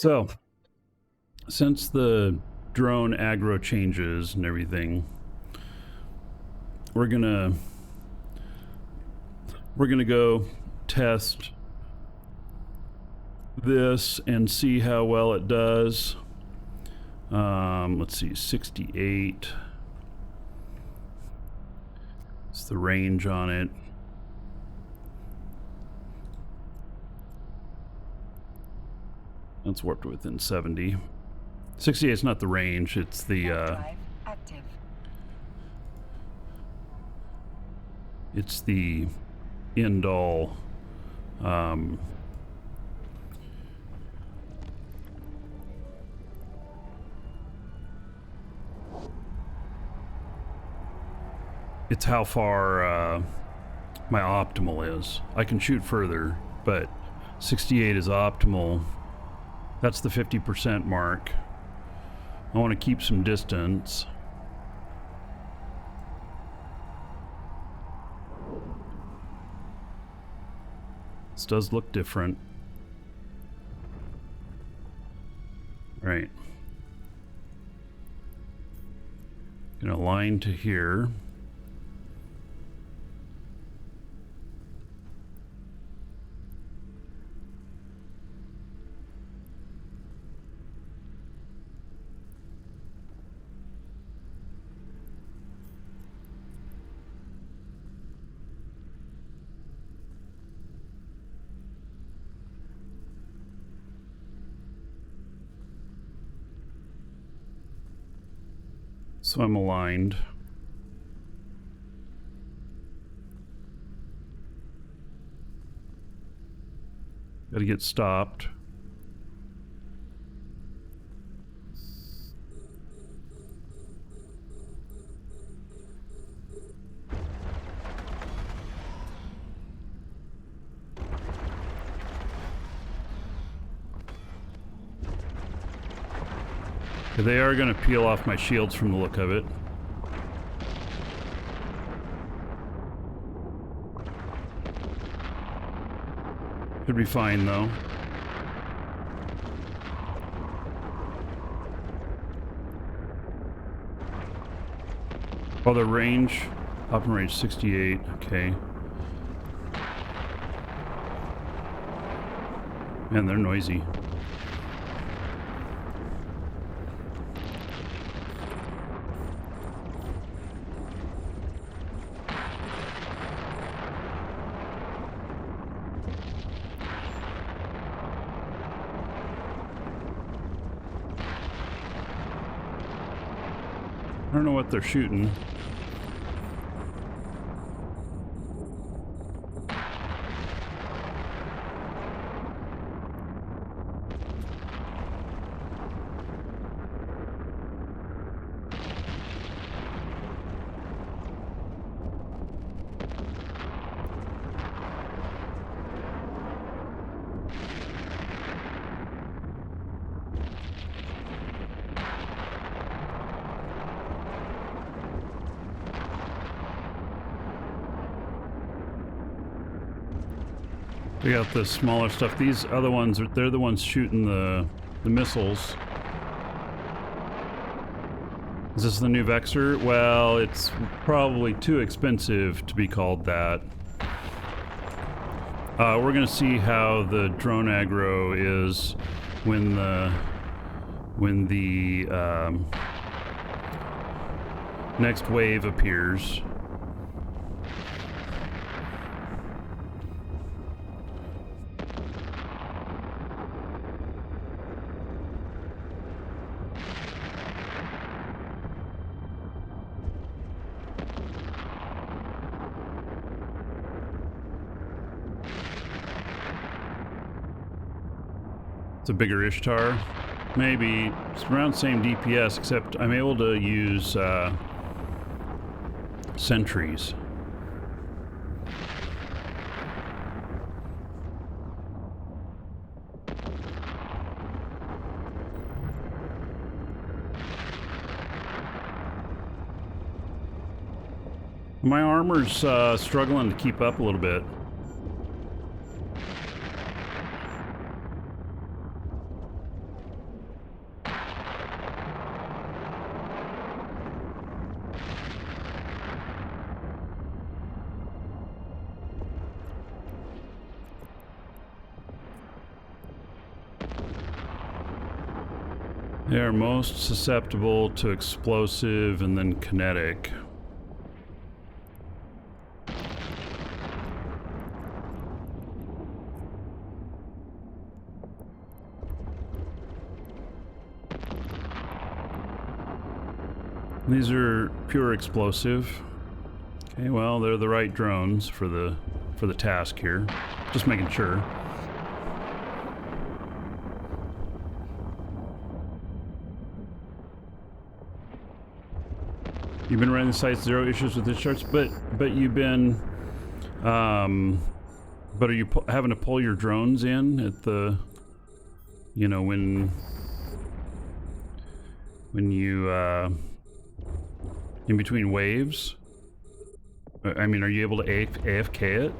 So, since the drone aggro changes and everything, we're gonna go test this and see how well it does. Let's see, 68. It's the range on it. That's warped within 70. 68 is not the range, it's the active. It's the end all it's how far my optimal is. I can shoot further, but 68 is optimal. That's the 50% mark. I want to keep some distance. This does look different. Right. Gonna align to here. So I'm aligned. Gotta get stopped. They are going to peel off my shields from the look of it. Should be fine though. Oh, the range, optimum range 68, okay. Man, they're noisy. I don't know what they're shooting. We got the smaller stuff. These other ones, they're the ones shooting the missiles. Is this the new Vexor? Well, it's probably too expensive to be called that. We're gonna see how the drone aggro is when the next wave appears. It's a bigger Ishtar. Maybe it's around the same DPS, except I'm able to use sentries. My armor's struggling to keep up a little bit. They are most susceptible to explosive and then kinetic. These are pure explosive. Okay, well, they're the right drones for the task here. Just making sure. You've been running the site, zero issues with discharge, but you've been, but are you having to pull your drones in at the, you know, when you in between waves? I mean, are you able to AFK it?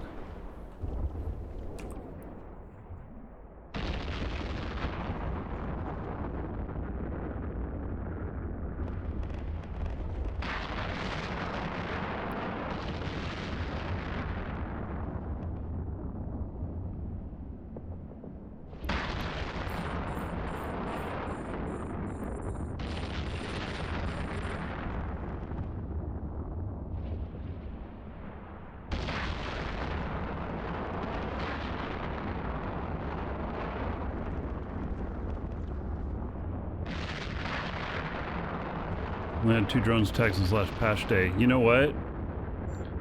We had 2 drones attacks since last patch day. You know what?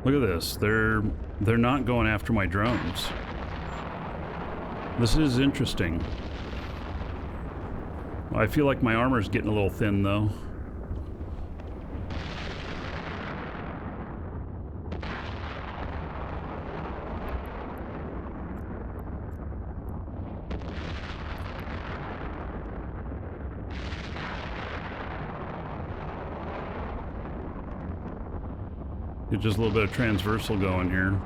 Look at this. They're not going after my drones. This is interesting. I feel like my armor's getting a little thin though. Get just a little bit of transversal going here.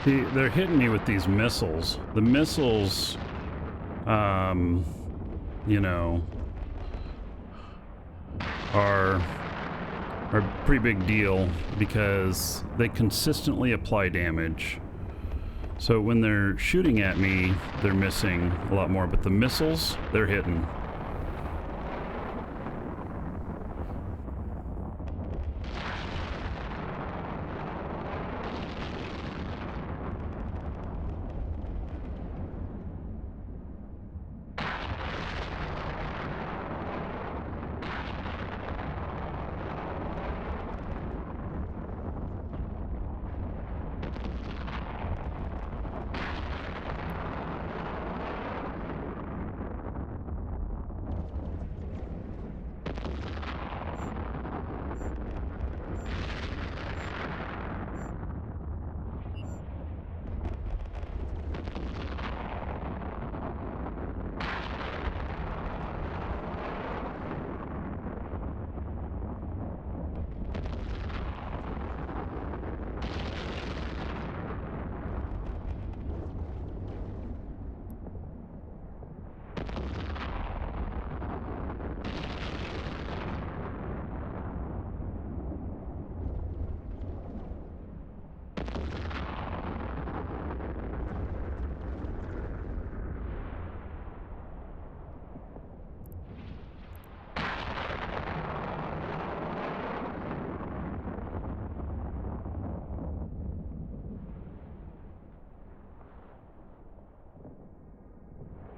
They're hitting me with these missiles. The missiles, you know, are a pretty big deal because they consistently apply damage. So when they're shooting at me, they're missing a lot more, but the missiles, they're hitting.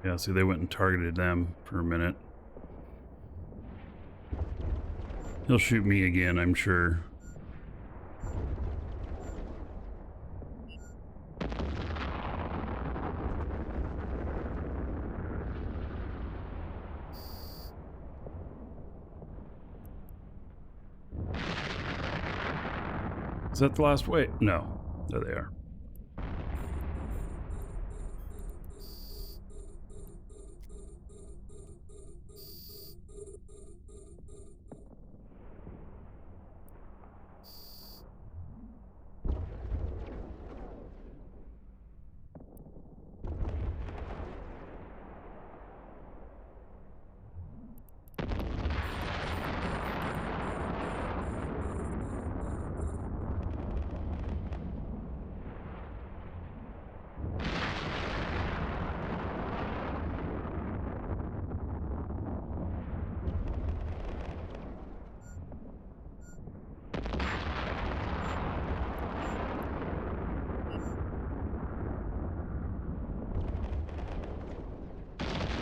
Yeah, see, they went and targeted them for a minute. He'll shoot me again, I'm sure. Is that the last wave? No. There they are.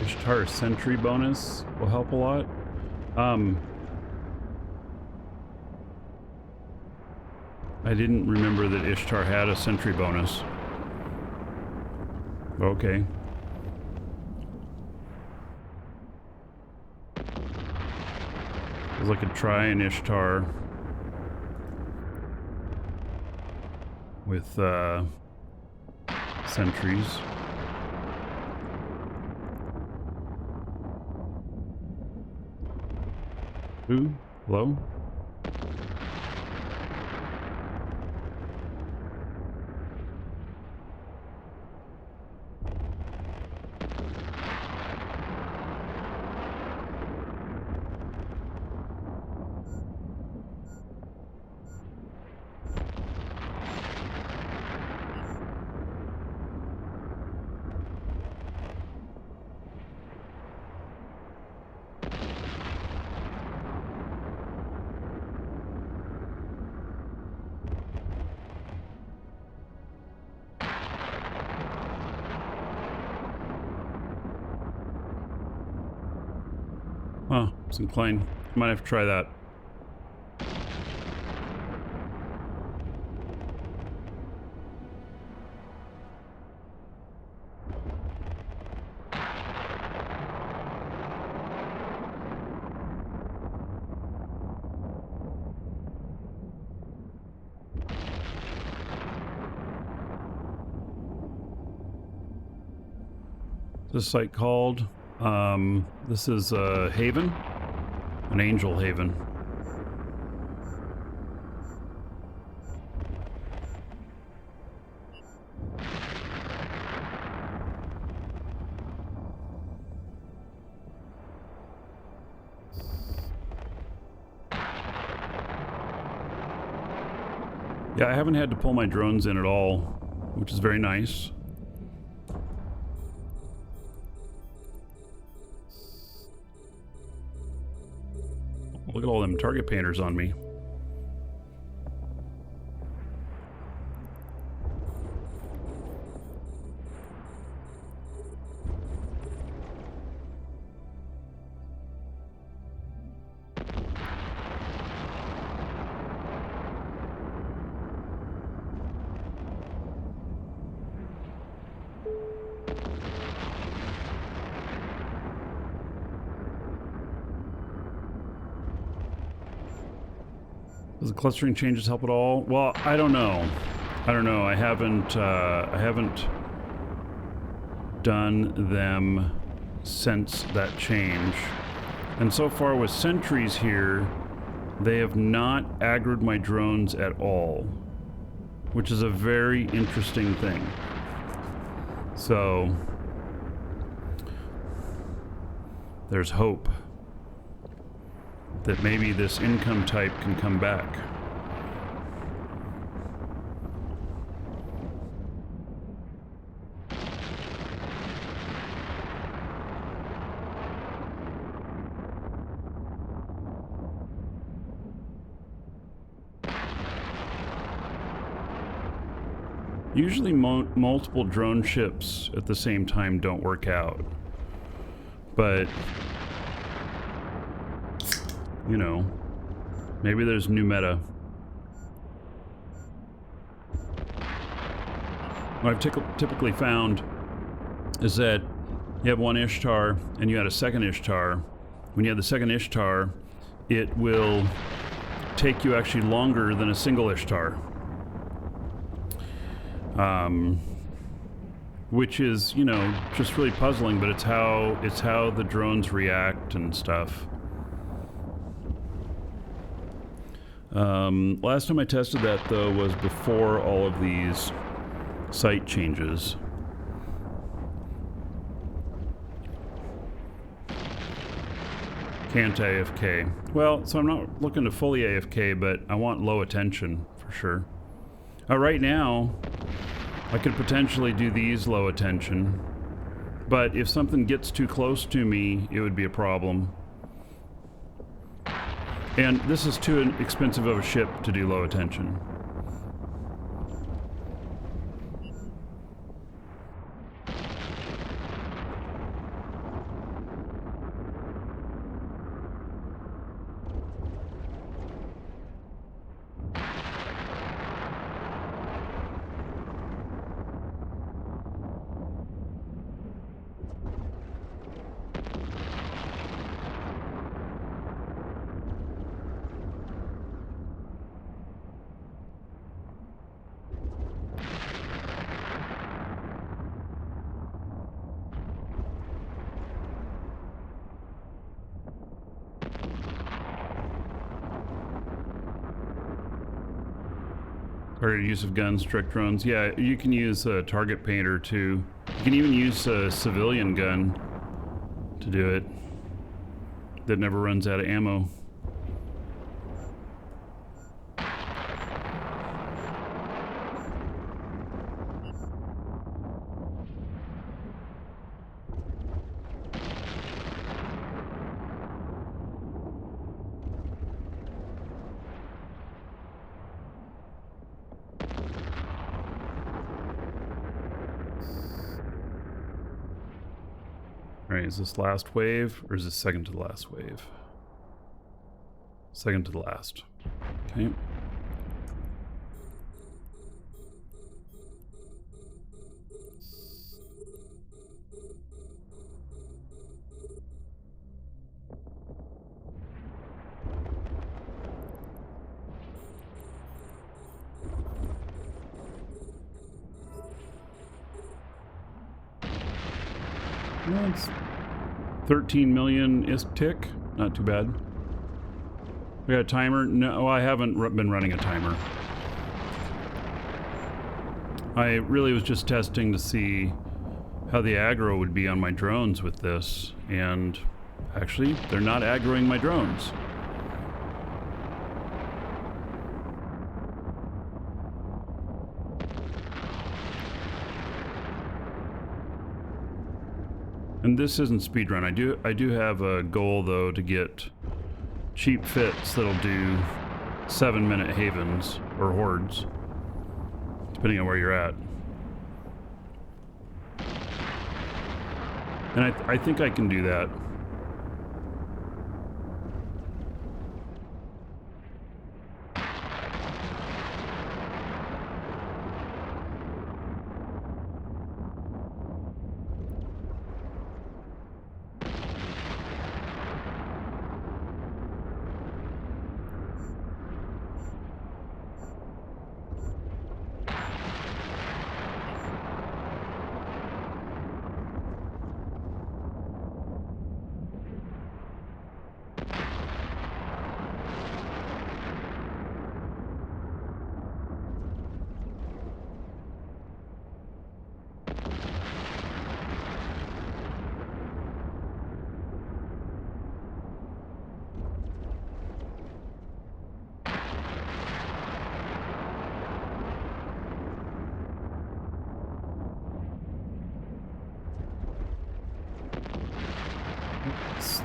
Ishtar sentry bonus will help a lot. I didn't remember that Ishtar had a sentry bonus. Okay. I could try an Ishtar with sentries. Ooh, hello? Oh, it's inclined. Might have to try that. This site called? This is a haven, an angel haven. Yeah, I haven't had to pull my drones in at all, which is very nice. Look at all them target painters on me. Does the clustering changes help at all? Well, I don't know. I haven't done them since that change. And so far with sentries here, they have not aggroed my drones at all, which is a very interesting thing. So there's hope that maybe this income type can come back. Usually multiple drone ships at the same time don't work out, but you know, maybe there's new meta. What I've typically found is that you have one Ishtar and you add a second Ishtar. When you have the second Ishtar, it will take you actually longer than a single Ishtar. Which is, you know, just really puzzling, but it's how the drones react and stuff. Last time I tested that, though, was before all of these site changes. Can't AFK. Well, so I'm not looking to fully AFK, but I want low attention, for sure. Right now, I could potentially do these low attention, but if something gets too close to me, it would be a problem. And this is too expensive of a ship to do low attention. Target use of guns, direct drones. Yeah, you can use a target painter too. You can even use a civilian gun to do it that never runs out of ammo. Alright, is this last wave, or is this second to the last wave? Second to the last. Okay. Well, it's 13 million is tick. Not too bad. We got a timer? No, I haven't been running a timer. I really was just testing to see how the aggro would be on my drones with this, and actually, they're not aggroing my drones. And this isn't speedrun. I do have a goal though to get cheap fits that'll do 7-minute havens or hordes, depending on where you're at. And I think I can do that.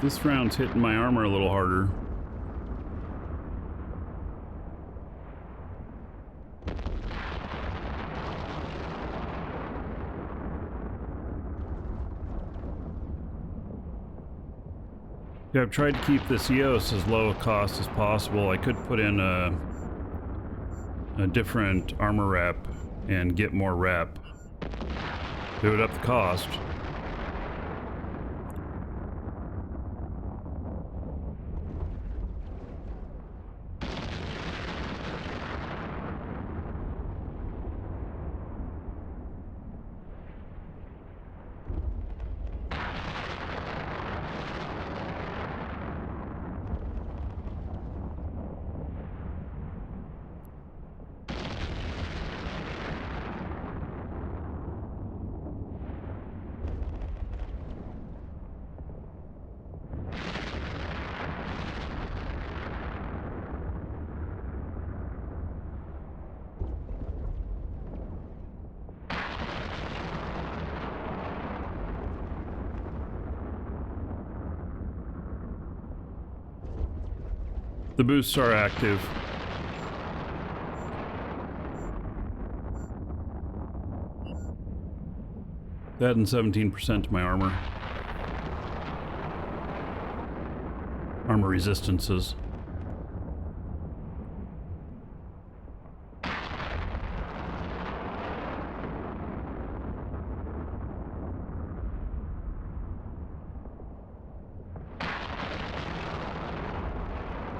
This round's hitting my armor a little harder. Yeah, I've tried to keep this EOS as low a cost as possible. I could put in a different armor wrap and get more rep. Do it up the cost. The boosts are active. Adding 17% to my armor. Armor resistances.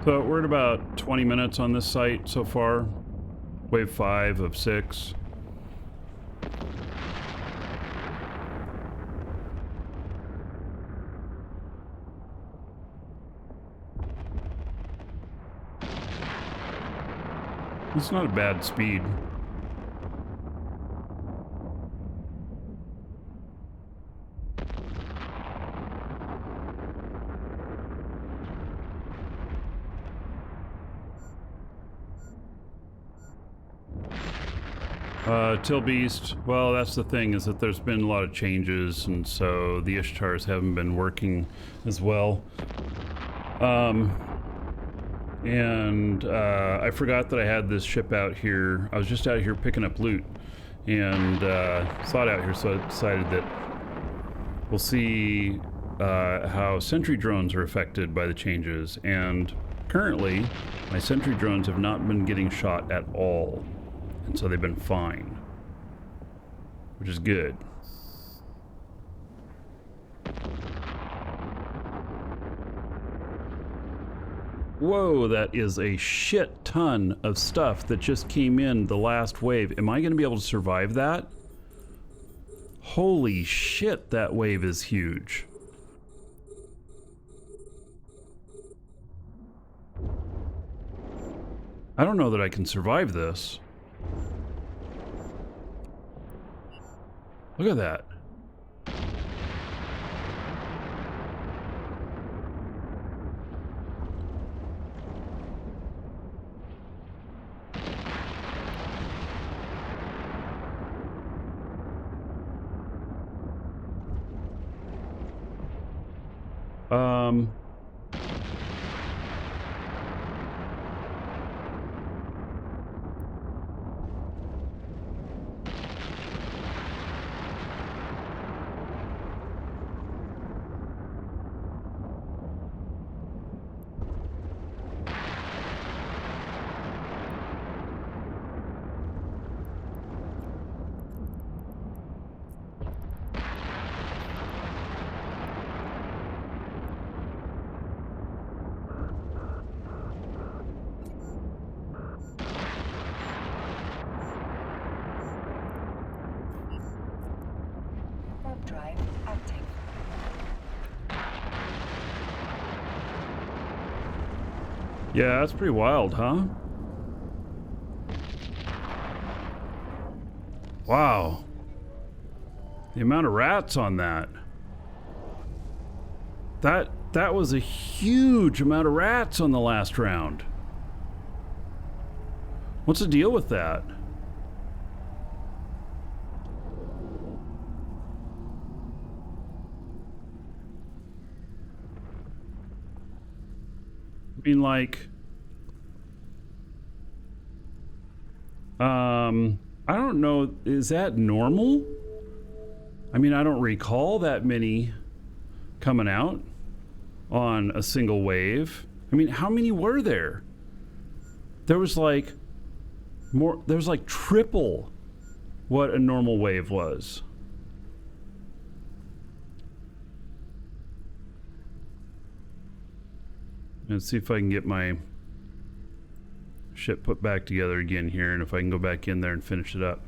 So we're at about 20 minutes on this site so far. Wave 5 of 6. It's not a bad speed. Till Beast, well, that's the thing, is that there's been a lot of changes, and so the Ishtars haven't been working as well. I forgot that I had this ship out here. I was just out here picking up loot, and saw it out here, so I decided that we'll see how sentry drones are affected by the changes, and currently my sentry drones have not been getting shot at all. And so they've been fine, which is good. Whoa, that is a shit ton of stuff that just came in the last wave. Am I going to be able to survive that? Holy shit, that wave is huge. I don't know that I can survive this. Look at that. Drive active. Yeah, that's pretty wild, huh? Wow. The amount of rats on that. That was a huge amount of rats on the last round. What's the deal with that? I mean, like, I don't know, is that normal? I mean, I don't recall that many coming out on a single wave. I mean, how many were there? There was like triple what a normal wave was. Let's see if I can get my ship put back together again here, and if I can go back in there and finish it up.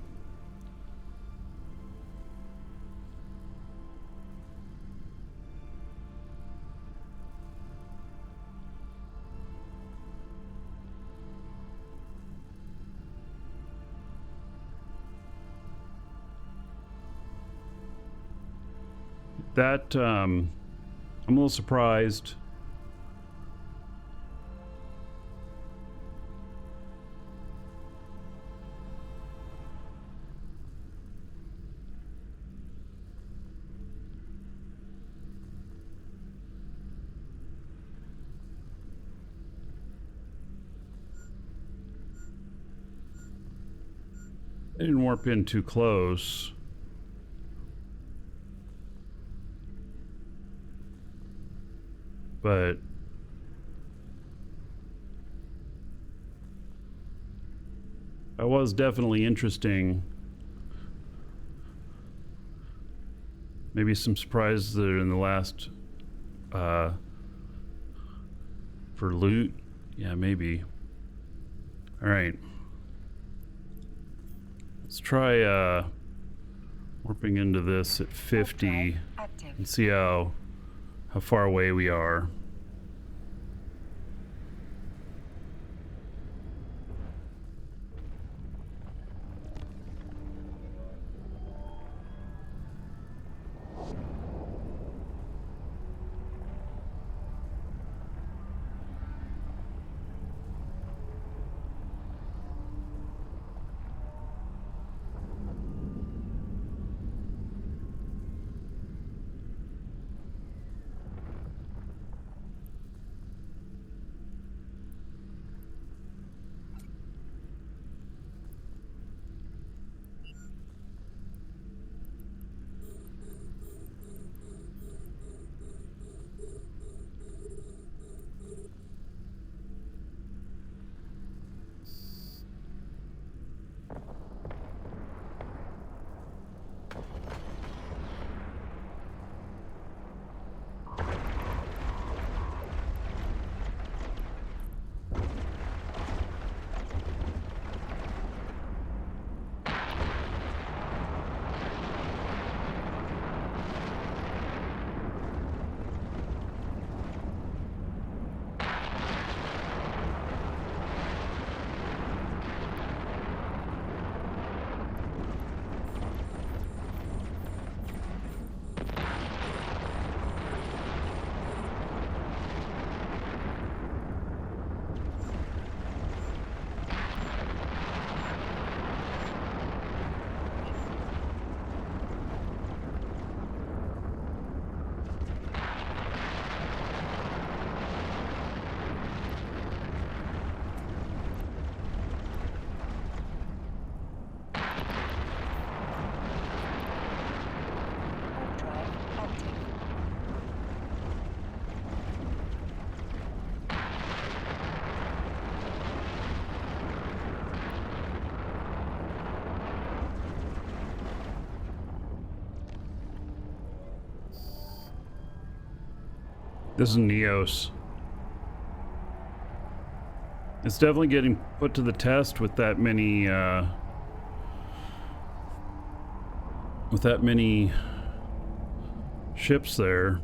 That, I'm a little surprised. They didn't warp in too close. But that was definitely interesting. Maybe some surprises that are in the last for loot. Yeah, maybe. All right. Let's try warping into this at 50 and see how far away we are. This is an EOS. It's definitely getting put to the test with that many ships there.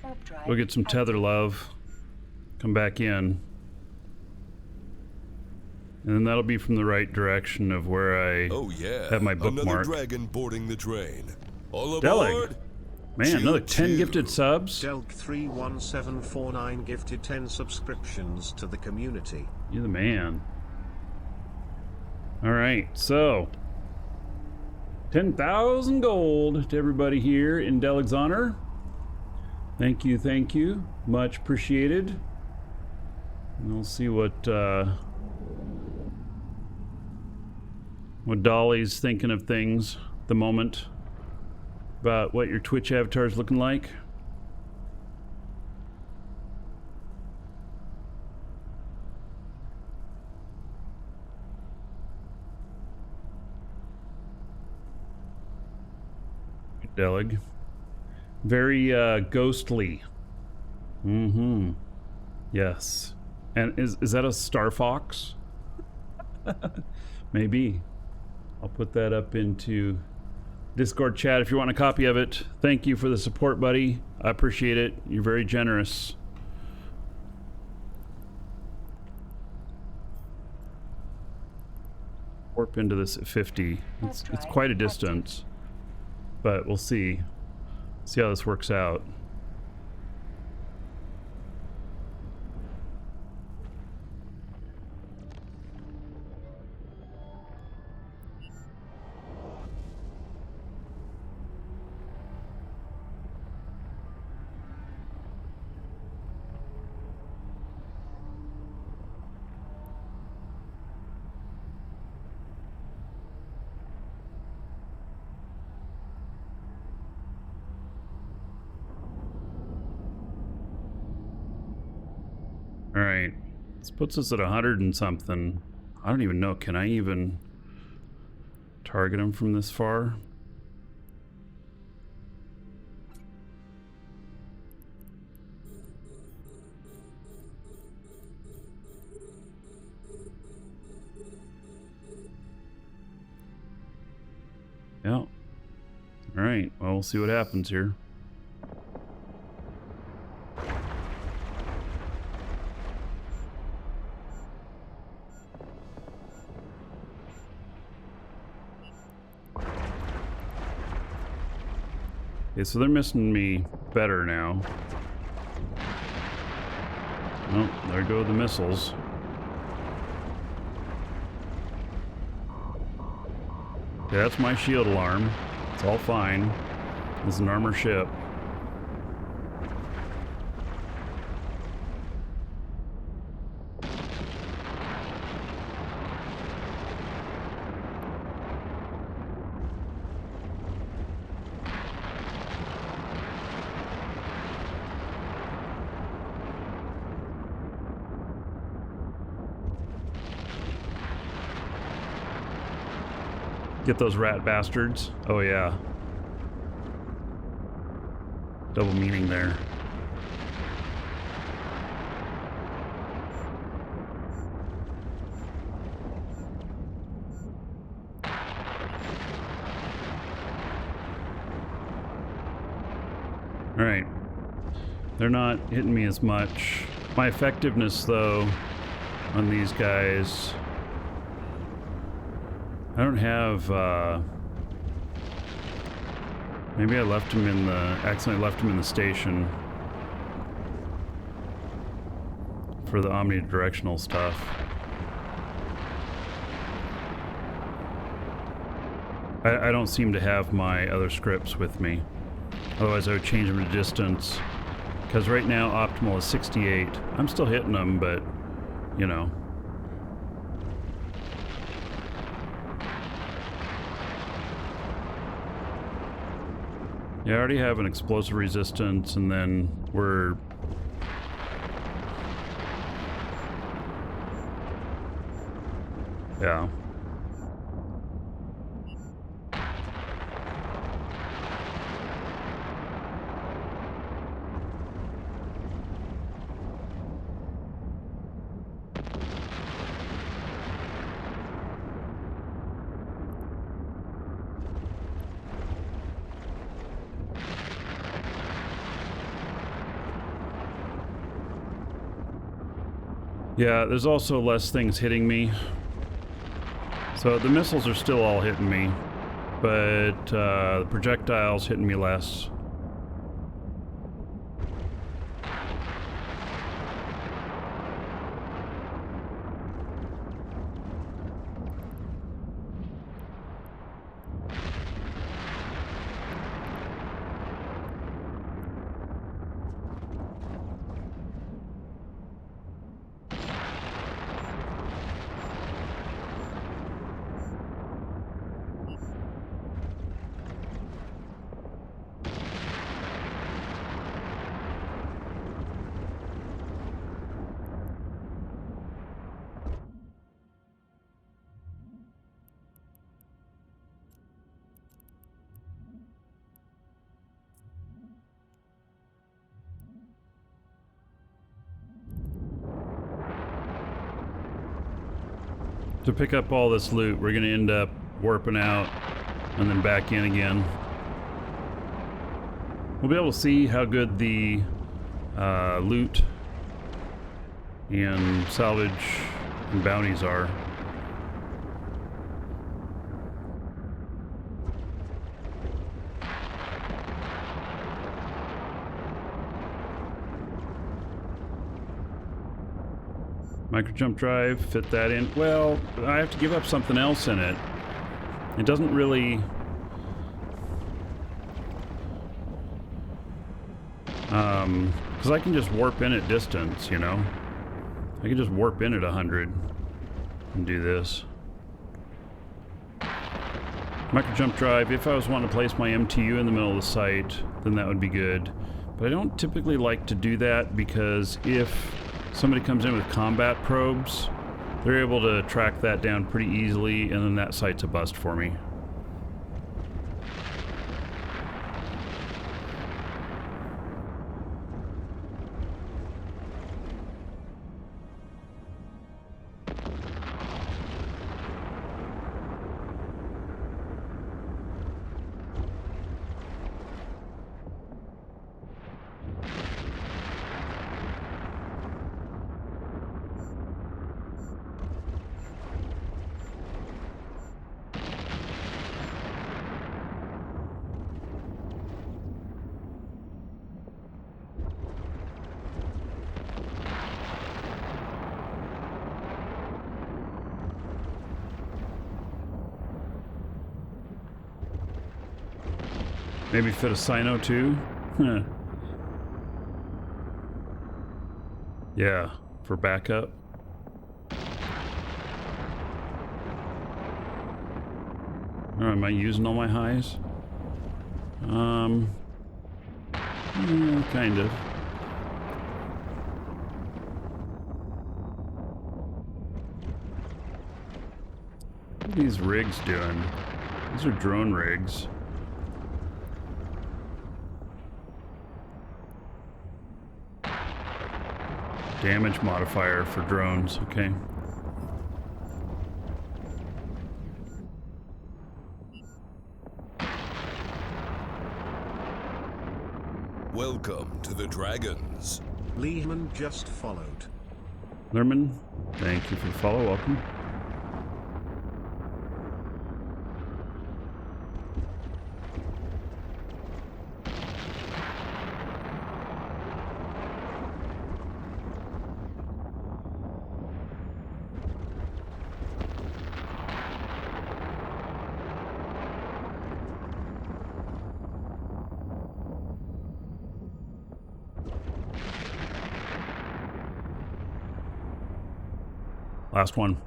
Warp drive We'll get some tether active. love. Come back in. And then that'll be from the right direction of where I have my bookmark. Another dragon boarding the train. All Deleg. aboard! Man, another 10 Choo-choo. gifted subs. Delg31749 gifted 10 subscriptions to the community. You're the man. Alright, so 10,000 gold to everybody here in Deleg's honor. Thank you, thank you. Much appreciated. And we'll see what Dolly's thinking of things at the moment about what your Twitch avatar is looking like. Deleg. Very ghostly. Mm-hmm. Yes. And is that a Star Fox? Maybe. I'll put that up into Discord chat if you want a copy of it. Thank you for the support, buddy. I appreciate it. You're very generous. Warp into this at 50. It's quite a distance. But we'll see. See how this works out. Alright, this puts us at 100 and something. I don't even know, can I even target him from this far? Yeah. Alright, well, we'll see what happens here. Okay, so they're missing me better now. Oh, there go the missiles. Okay, that's my shield alarm. It's all fine. This is an armor ship. Get those rat bastards. Oh yeah. Double meaning there. Alright. They're not hitting me as much. My effectiveness though on these guys, I don't have, maybe I left him in the, accidentally left him in the station for the omnidirectional stuff. I don't seem to have my other scripts with me. Otherwise I would change them to distance. Because right now optimal is 68. I'm still hitting them, but, you know. Yeah, I already have an explosive resistance, and then we're... Yeah. Yeah, there's also less things hitting me. So the missiles are still all hitting me, but the projectiles hitting me less. To pick up all this loot, we're going to end up warping out and then back in again. We'll be able to see how good the loot and salvage and bounties are. Micro jump drive, fit that in. Well, I have to give up something else in it. It doesn't really... because I can just warp in at distance, you know? I can just warp in at 100 and do this. Micro jump drive, if I was wanting to place my MTU in the middle of the site, then that would be good. But I don't typically like to do that because if somebody comes in with combat probes, they're able to track that down pretty easily, and then that site's a bust for me. Maybe fit a Sino too? Yeah, for backup. Or am I using all my highs? Kind of. What are these rigs doing? These are drone rigs. Damage modifier for drones, okay. Welcome to the Dragons. Lehman just followed. Lerman, thank you for the follow, welcome. Last one.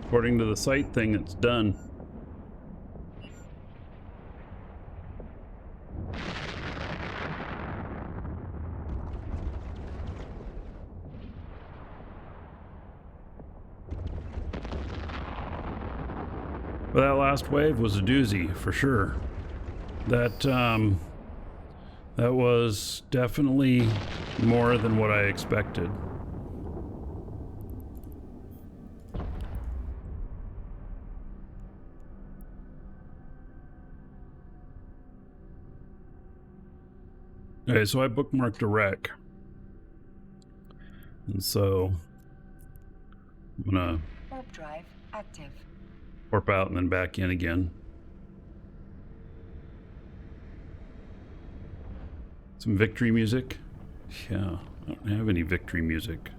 According to the site thing, it's done. But that last wave was a doozy, for sure. That was definitely more than what I expected. Okay, so I bookmarked a wreck. And so I'm gonna warp drive active. warp out and then back in again. Some victory music. Yeah, I don't have any victory music.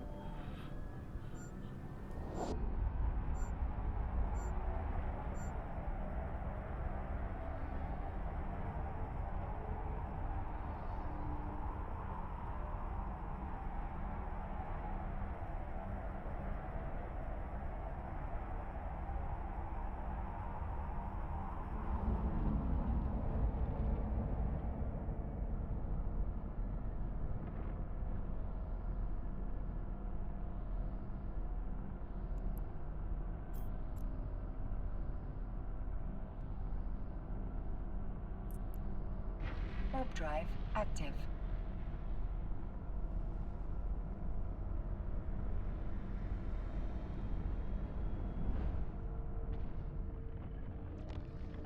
Warp drive active.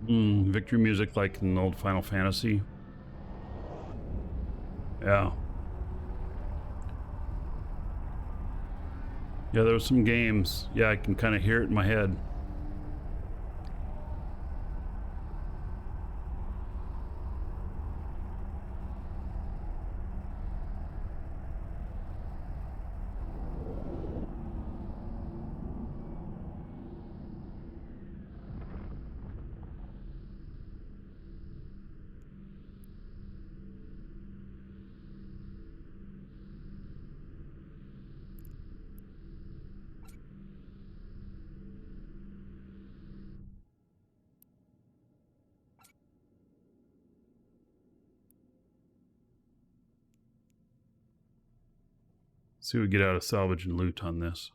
Victory music like in old Final Fantasy. Yeah. Yeah, there was some games. Yeah, I can kind of hear it in my head. See what we get out of salvage and loot on this.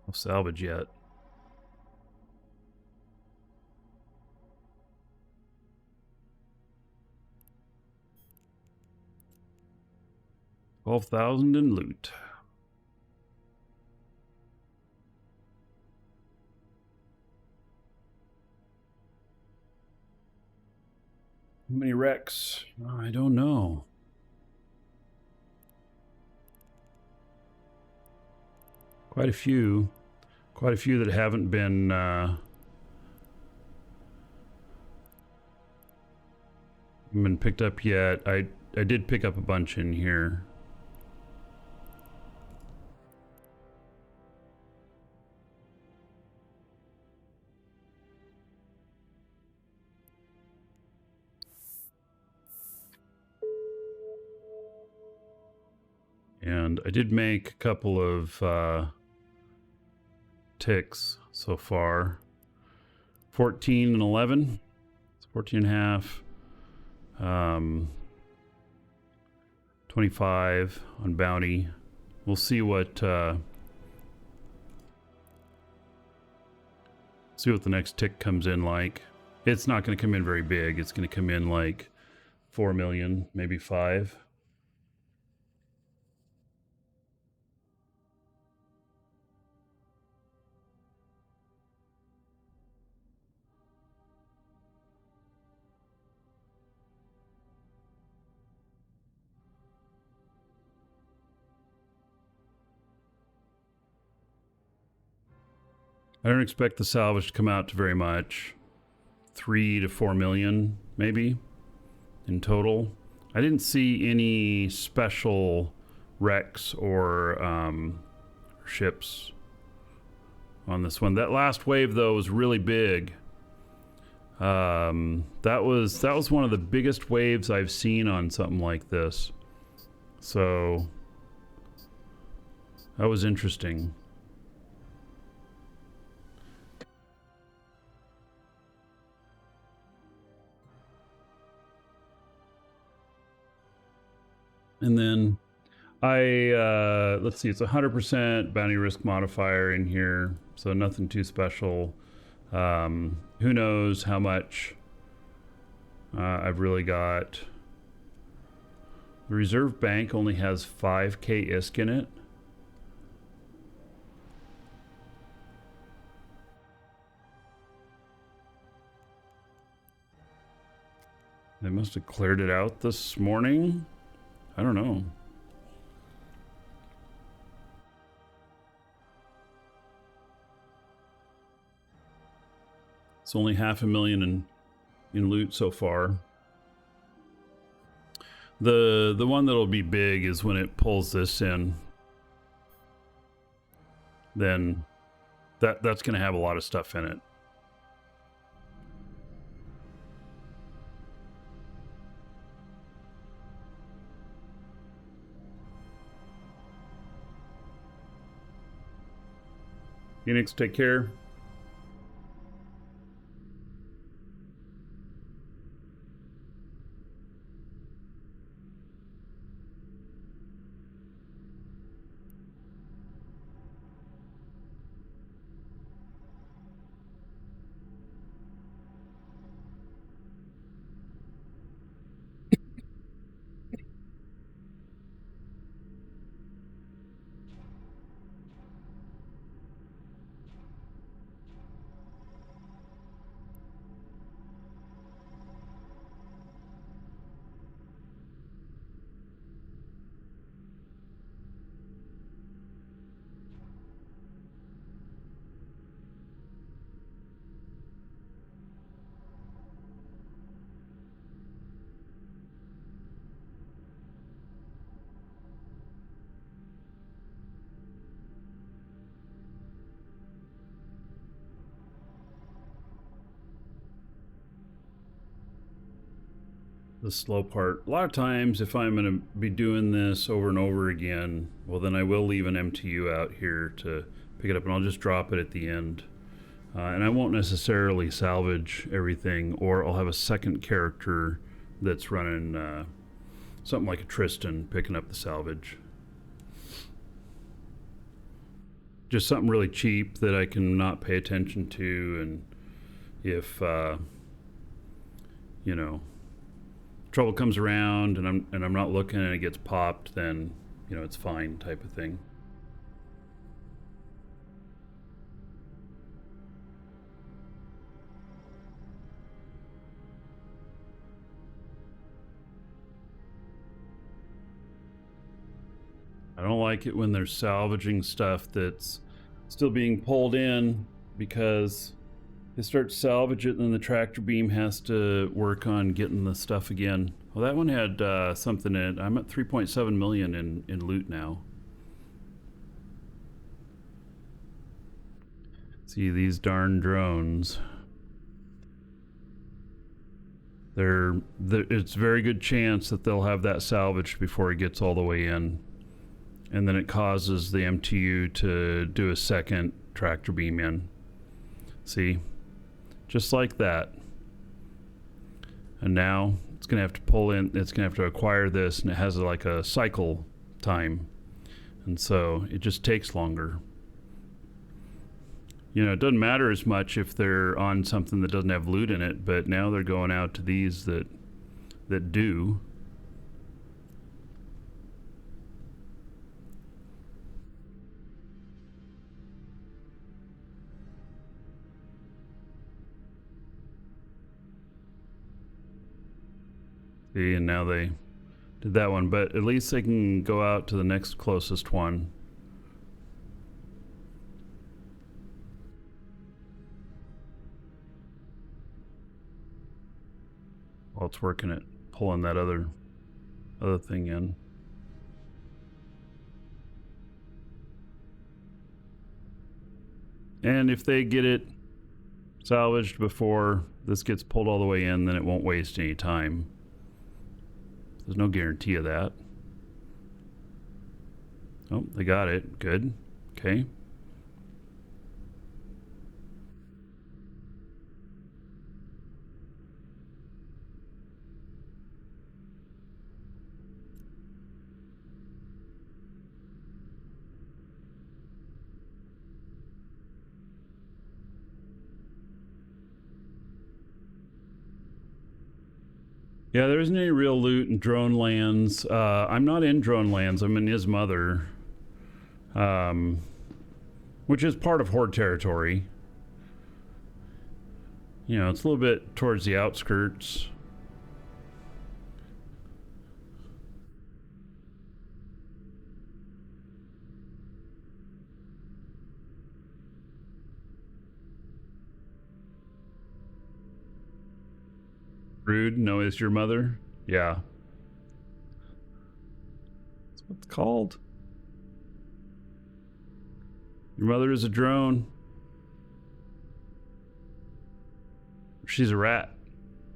No salvage yet. $12,000 in loot. How many wrecks? Oh, I don't know. Quite a few. Quite a few that haven't been picked up yet. I did pick up a bunch in here. And I did make a couple of ticks so far. 14 and 11. It's 14 and a half. 25 on bounty. We'll see what the next tick comes in like. It's not going to come in very big. It's going to come in like 4 million, maybe 5. I don't expect the salvage to come out to very much. 3 to 4 million, maybe, in total. I didn't see any special wrecks or ships on this one. That last wave, though, was really big. That was one of the biggest waves I've seen on something like this. So that was interesting. And then let's see, it's 100% bounty risk modifier in here, so nothing too special. Who knows how much I've really got. The Reserve Bank only has 5k ISK in it. They must have cleared it out this morning. I don't know. It's only 500,000 in loot so far. The one that'll be big is when it pulls this in. Then that's going to have a lot of stuff in it. Phoenix, take care. The slow part. A lot of times if I'm going to be doing this over and over again, well then I will leave an MTU out here to pick it up, and I'll just drop it at the end. And I won't necessarily salvage everything, or I'll have a second character that's running something like a Tristan picking up the salvage. Just something really cheap that I can not pay attention to, and if you know, trouble comes around and I'm not looking and it gets popped, then you know it's fine, type of thing. I don't like it when they're salvaging stuff that's still being pulled in, because they start to salvage it and then the tractor beam has to work on getting the stuff again. Well, that one had something in it. I'm at 3.7 million in loot now. See, these darn drones. It's a very good chance that they'll have that salvaged before it gets all the way in. And then it causes the MTU to do a second tractor beam in. See? Just like that. And now it's going to have to pull in, it's going to have to acquire this, and it has like a cycle time. And so it just takes longer. You know, it doesn't matter as much if they're on something that doesn't have loot in it, but now they're going out to these that do. See, and now they did that one, but at least they can go out to the next closest one. While it's working at pulling that other thing in. And if they get it salvaged before this gets pulled all the way in, then it won't waste any time. There's no guarantee of that. Oh, they got it. Good. Okay. Yeah, there isn't any real loot in drone lands. I'm not in drone lands. I'm in his mother, which is part of Horde territory. You know, it's a little bit towards the outskirts. Rude? No, it's your mother? Yeah. That's what it's called. Your mother is a drone. She's a rat.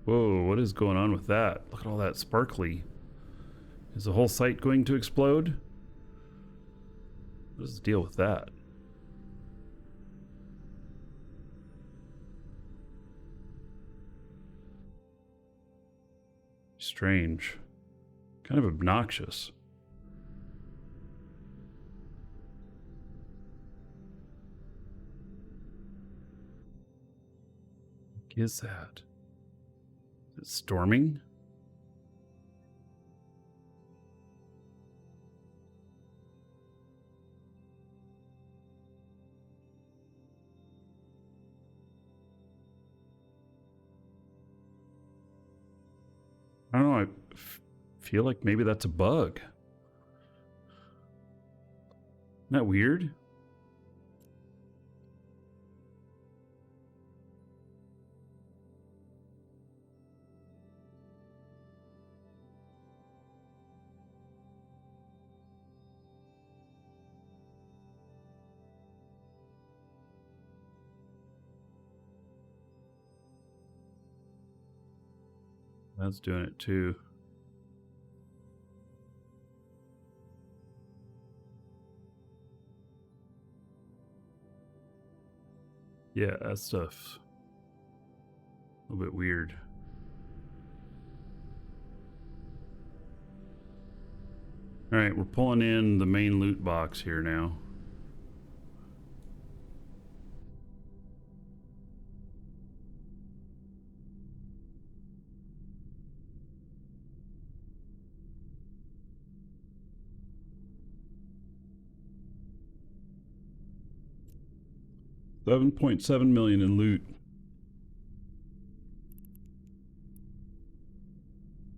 Whoa, what is going on with that? Look at all that sparkly. Is the whole site going to explode? What is the deal with that? Strange. Kind of obnoxious. What is that? Is it storming? I don't know. I feel like maybe that's a bug. Isn't that weird? That's doing it too. Yeah, that stuff. A little bit weird. Alright, we're pulling in the main loot box here now. $7.7 million in loot.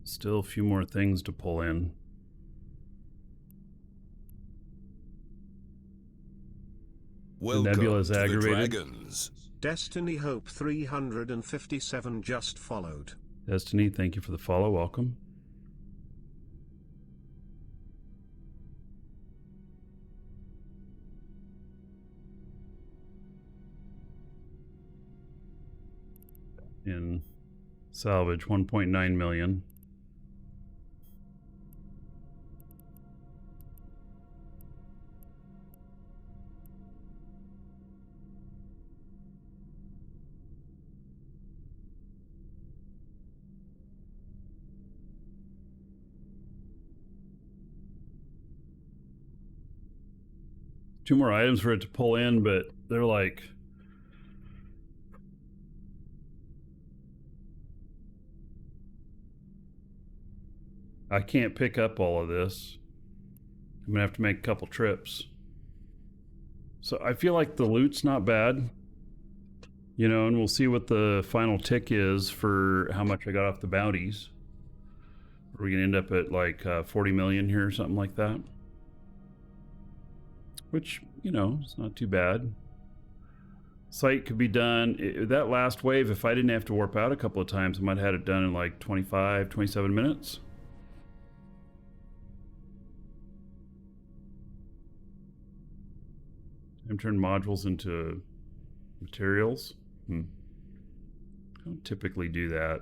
Still a few more things to pull in. Welcome Nebula's to the aggravated. Dragons. Destiny Hope 357 just followed. Destiny, thank you for the follow. Welcome. In salvage, 1.9 million. Two more items for it to pull in, but they're like I can't pick up all of this. I'm gonna have to make a couple trips. So I feel like the loot's not bad, you know, and we'll see what the final tick is for how much I got off the bounties. Are we gonna end up at like 40 million here or something like that? Which, you know, it's not too bad. Site could be done. That last wave, if I didn't have to warp out a couple of times, I might have had it done in like 25, 27 minutes. I'm turning modules into materials. I don't typically do that.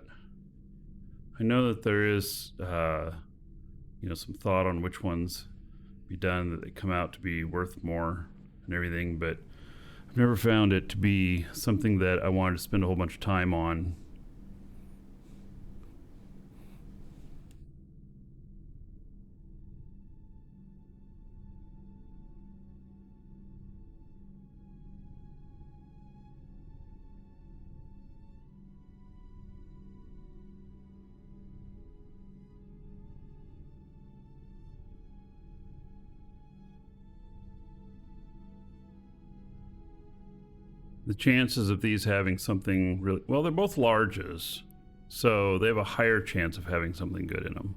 I know that there is, you know, some thought on which ones be done that they come out to be worth more and everything, but I've never found it to be something that I wanted to spend a whole bunch of time on. The chances of these having something really, well, they're both larges, so they have a higher chance of having something good in them.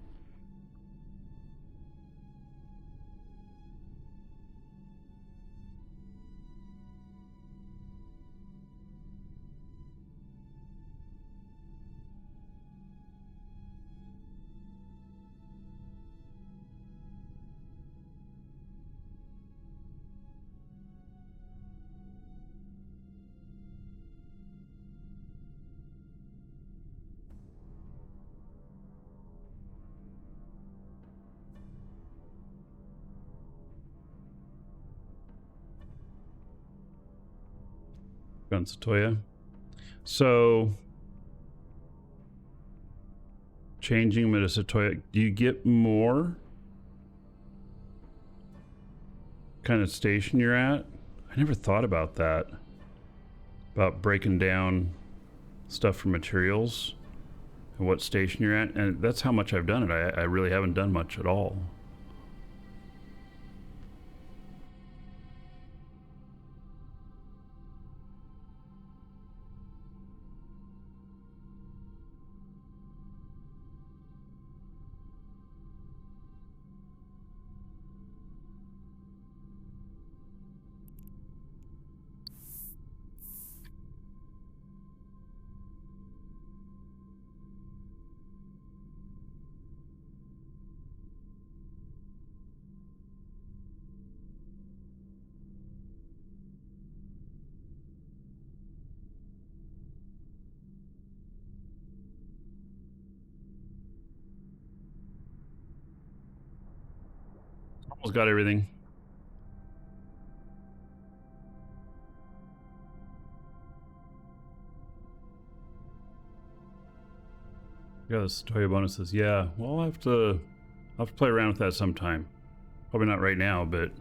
Satoya. So changing them to Satoya, do you get more kind of station you're at? I never thought about that. About breaking down stuff for materials and what station you're at. And that's how much I've done it. I really haven't done much at all. Almost got everything. Yeah, the Satoya bonuses. Yeah, well, I'll have to play around with that sometime. Probably not right now, but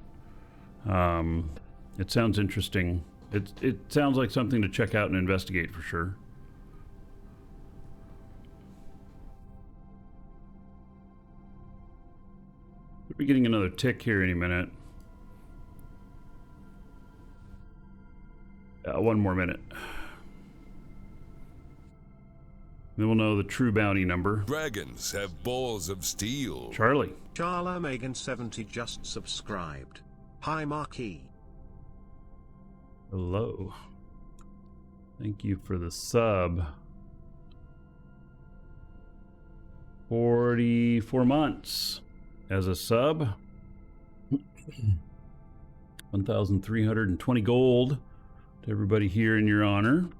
it sounds interesting. It sounds like something to check out and investigate for sure. We'll be getting another tick here any minute. One more minute. Then we'll know the true bounty number. Dragons have balls of steel. Charlie. Charla Megan 70 just subscribed. Hi Markee. Hello. Thank you for the sub. 44 months as a sub. 1,320 gold to everybody here in your honor.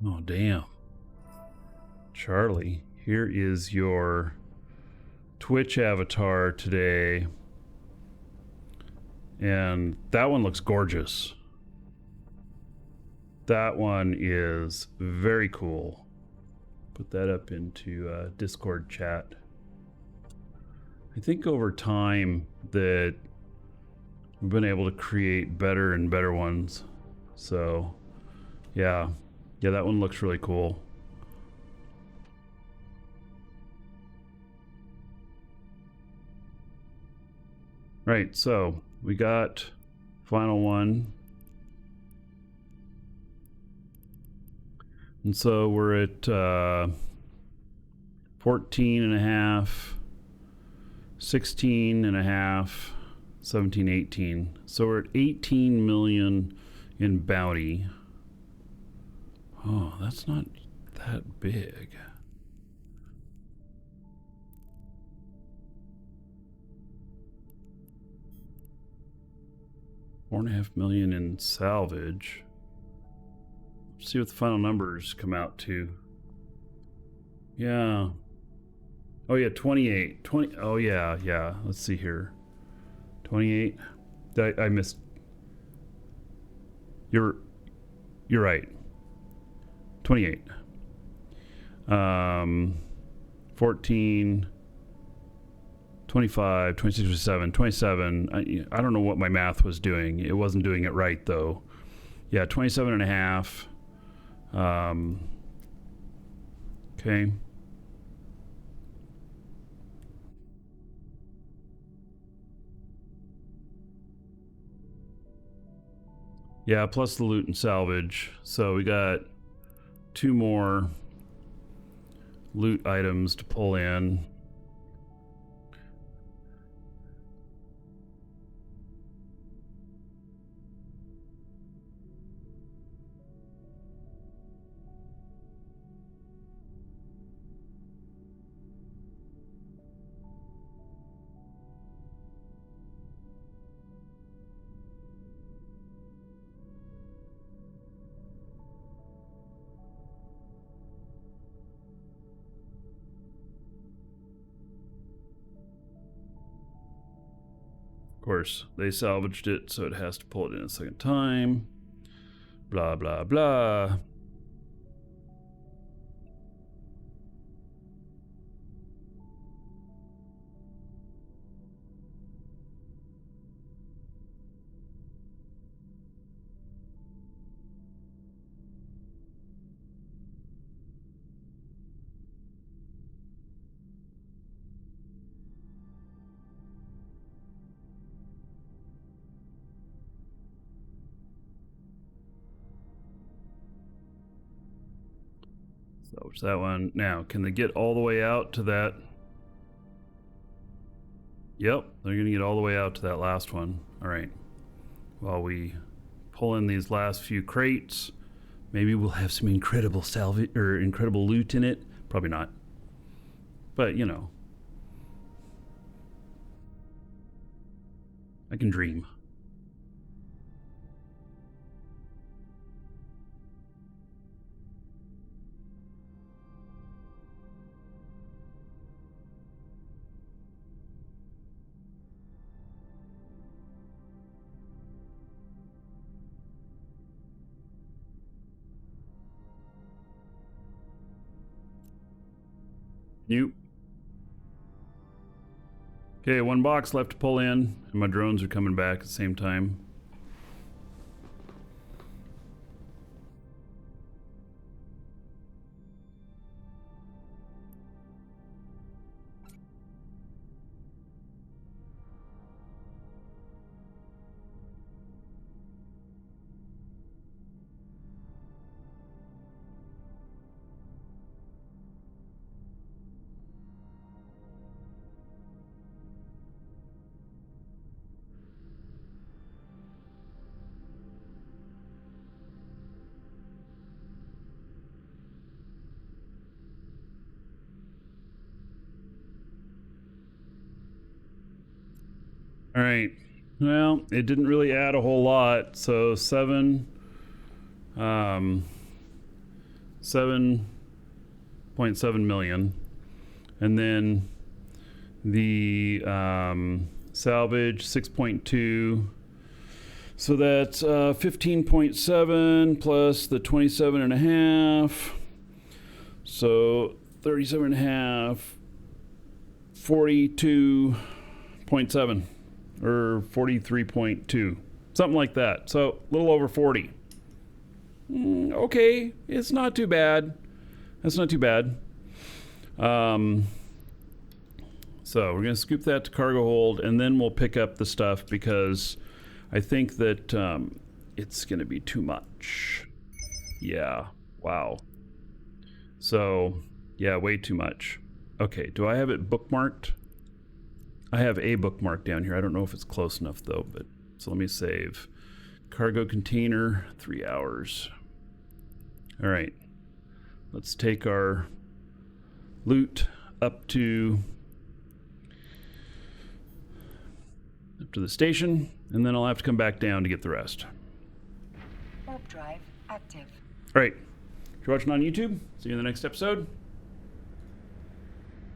Oh, damn. Charlie, here is your Twitch avatar today. And that one looks gorgeous. That one is very cool. Put that up into Discord chat. I think over time that we've been able to create better and better ones. So, yeah. Yeah, that one looks really cool. Right, so we got final one. And so we're at 14 and a half, 16 and a half, 17, 18. So we're at 18 million in bounty. Oh, that's not that big. $4.5 million in salvage. Let's see what the final numbers come out to. Yeah. Oh yeah, 28. 20. Oh yeah. Let's see here. 28. I missed. You're right. 28. 14. 25, 26, 27, 27. I don't know what my math was doing. It wasn't doing it right though. Yeah, 27 and a half. Okay. Yeah, plus the loot and salvage. So we got 2 more loot items to pull in. Of course, they salvaged it, so it has to pull it in a second time. Blah, blah, blah. Salvage that one. Now, can they get all the way out to that? Yep, they're going to get all the way out to that last one. All right. While we pull in these last few crates, maybe we'll have some incredible salvage or incredible loot in it. Probably not. But, you know, I can dream. Nope. Okay, 1 box left to pull in, and my drones are coming back at the same time. All right. Well, it didn't really add a whole lot. So 7.7 million, and then the salvage 6.2. So that's 15.7 plus the 27.5. So 37.5, 42.7. Or 43.2, something like that. So a little over 40. Okay, it's not too bad. That's not too bad. So we're gonna scoop that to cargo hold, and then we'll pick up the stuff because I think that it's gonna be too much. Yeah. Wow. So yeah, way too much. Okay. Do I have it bookmarked? I have a bookmark down here. I don't know if it's close enough though, but so let me save. Cargo container, 3 hours. All right, let's take our loot up to the station, and then I'll have to come back down to get the rest. Warp drive active. All right, if you're watching on YouTube, see you in the next episode.